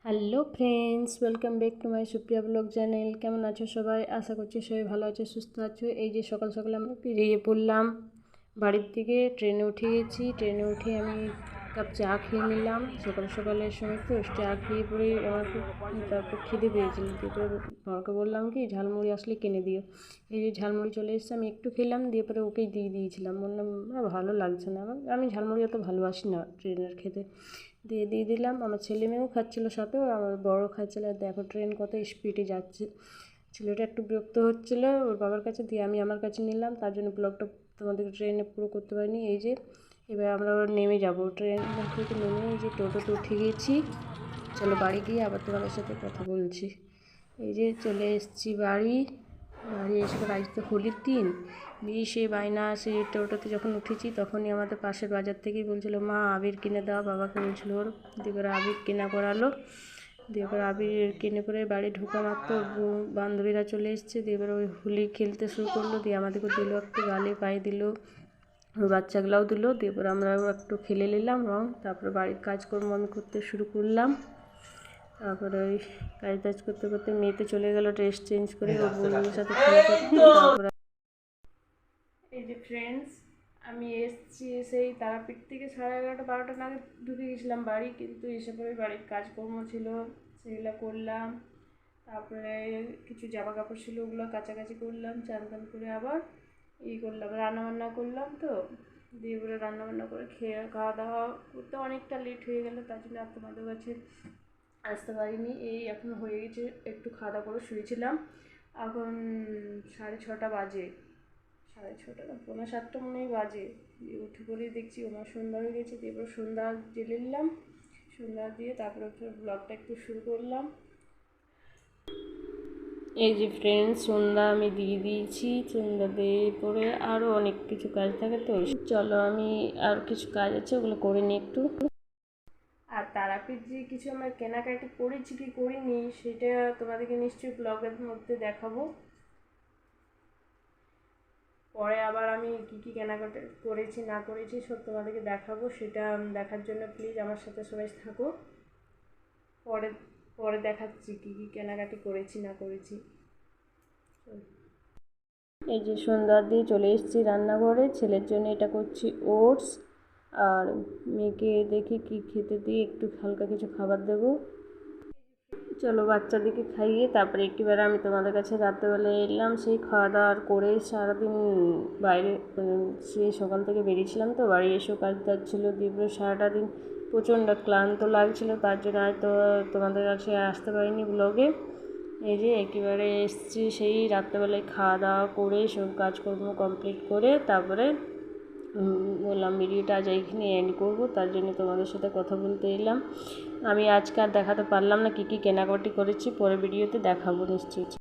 Hello friends, welcome back to my Supriya blog channel. কেমন আছো সবাই? আশা করছি সবাই ভালো আছে, সুস্থ আছো। এই যে সকাল সকাল আমরা বেরিয়ে পড়লাম বাড়ির দিকে। ট্রেনে উঠে গেছি। ট্রেনে উঠে আমি কাপ চা খেয়ে নিলাম। সকাল সকালের সময় তো চা খেয়ে পরে আমার খুব তারপর খিদে পেয়েছিল। তারপরে বাবাকে বললাম কি ঝালমুড়ি আসলে কিনে দিও। এই যে ঝালমুড়ি চলে এসেছে, আমি একটু খেলাম, দিয়ে পরে ওকেই দিয়ে দিয়েছিলাম। বললাম ভালো লাগছে না আমার, আমি ঝালমুড়ি অত ভালোবাসি না ট্রেনের খেতে। দিয়ে দিলাম। আমার ছেলে মেয়েও খাচ্ছিল সাথেও, আমার বড় খাচ্ছিল। দেখো ট্রেন কত স্পিডে যাচ্ছে। ছেলেটা একটু বিরক্ত হচ্ছিল ওর বাবার কাছে, দিয়ে আমি আমার কাছে নিলাম। তার জন্য ব্লগটা তোমাদের ট্রেনে পুরো করতে পারিনি। এই যে এবার আমরা নেমে যাব ট্রেন থেকে নেমে, এই যে টোটোতে উঠে গেছি। চলো বাড়ি গিয়ে আবার তোমাদের সাথে কথা বলছি। এই যে চলে এসেছি বাড়ি এসে আজ তো হোলির দিন। সে বায়না, সে টোটোতে যখন উঠেছি তখনই আমাদের পাশের বাজার থেকেই বলছিল মা আবির কিনে দাও, বাবাকে বলছিল ওর। দিয়ে এবার আবির কেনা করালো। দিয়ে এবার আবির কিনে করে বাড়ি ঢোকা মাত্র বান্ধবীরা চলে এসছে। দিয়ে এবার ওই হোলি খেলতে শুরু করলো। দিয়ে আমাদেরকে দিল একটু, গালে পায়ে দিল, ওর বাচ্চাগুলাও দিল। দিয়ে এবার আমরাও একটু খেলে নিলাম রং। তারপরে বাড়ির কাজকর্ম আমি করতে শুরু করলাম। তারপরে ওই কাজ টাজ করতে করতে মেয়েতে চলে গেল ড্রেস চেঞ্জ করে ওর বন্ধুদের সাথে খেলা করতে। তারপরে এই যে ফ্রেন্ডস, আমি এসেছি সেই তারাপীঠ থেকে 11:30-12টা নাগাদ ঢুকে গেছিলাম বাড়ি। কিন্তু এসে পরে বাড়ির কাজকর্ম ছিল, সেগুলো করলাম। তারপরে কিছু জামা কাপড় ছিল, ওগুলো কাচাকাচি করলাম। চান টান করে আবার করলাম, রান্নাবান্না করলাম। তো দিয়ে এবারে রান্নাবান্না করে খাওয়া দাওয়া করতে অনেকটা লেট হয়ে গেল। তার জন্য আর তোমাদের কাছে আসতে পারিনি। এই এখন হয়ে গেছে, একটু খাওয়া দাওয়া করে শুয়েছিলাম। এখন 6:30 বাজে, 6:30 না 6:45 মনে হয় বাজে। উঠে পরে দেখছি আমার সন্ধ্যা হয়ে গেছে। দিয়ে এবার সন্ধ্যা জেলে নিলাম। সন্ধ্যা দিয়ে তারপরে ব্লগটা একটু শুরু করলাম। এই যে ফ্রেন্ডস, সন্ধ্যা আমি দিয়ে দিয়েছি। সন্ধ্যা দিয়ে পরে আরও অনেক কিছু কাজ থাকে, তো চলো আমি আর কিছু কাজ আছে ওগুলো করে নিই একটু। আর তারাপীঠ যে কিছু আমরা কেনাকাটি করেছি কি করিনি সেটা তোমাদেরকে নিশ্চয়ই ব্লগের মধ্যে দেখাবো। পরে আবার আমি কী কী কেনাকাটা করেছি না করেছি সব তোমাদেরকে দেখাবো। সেটা দেখার জন্য প্লিজ আমার সাথে সবাই থাকো। পরে পরে দেখাচ্ছি কী কী কেনাকাটি করেছি না করেছি। এই যে সন্ধ্যা দিয়ে চলে এসেছি রান্নাঘরে। ছেলের জন্য এটা করছি ওটস, আর মেয়েকে দেখি কি খেতে দিয়ে একটু হালকা কিছু খাবার দেবো। চলো বাচ্চাদেরকে খাইয়ে তারপরে একেবারে আমি তোমাদের কাছে রাত্রেবেলায় এলাম। সেই খাওয়া দাওয়া করে সারাদিন বাইরে সেই সকাল থেকে বেরিয়েছিলাম, তো বাড়ি এসেও কাজ টাজ ছিল। দিয়ে সারাটা দিন প্রচণ্ড ক্লান্ত লাগছিলো, তার জন্য হয়তো তোমাদের কাছে আসতে পারিনি ব্লগে। এই যে একেবারে এসছি সেই রাত্রেবেলায় খাওয়া দাওয়া করে সব কাজকর্ম কমপ্লিট করে তারপরে বললাম ভিডিওটা আজ এইখানে এন্ড করবো। তার জন্য তোমাদের সাথে কথা বলতে এলাম। আমি আজকে আর দেখাতে পারলাম না কী কী কেনাকাটি করেছি, পরে ভিডিওতে দেখাবো নিশ্চয়ই।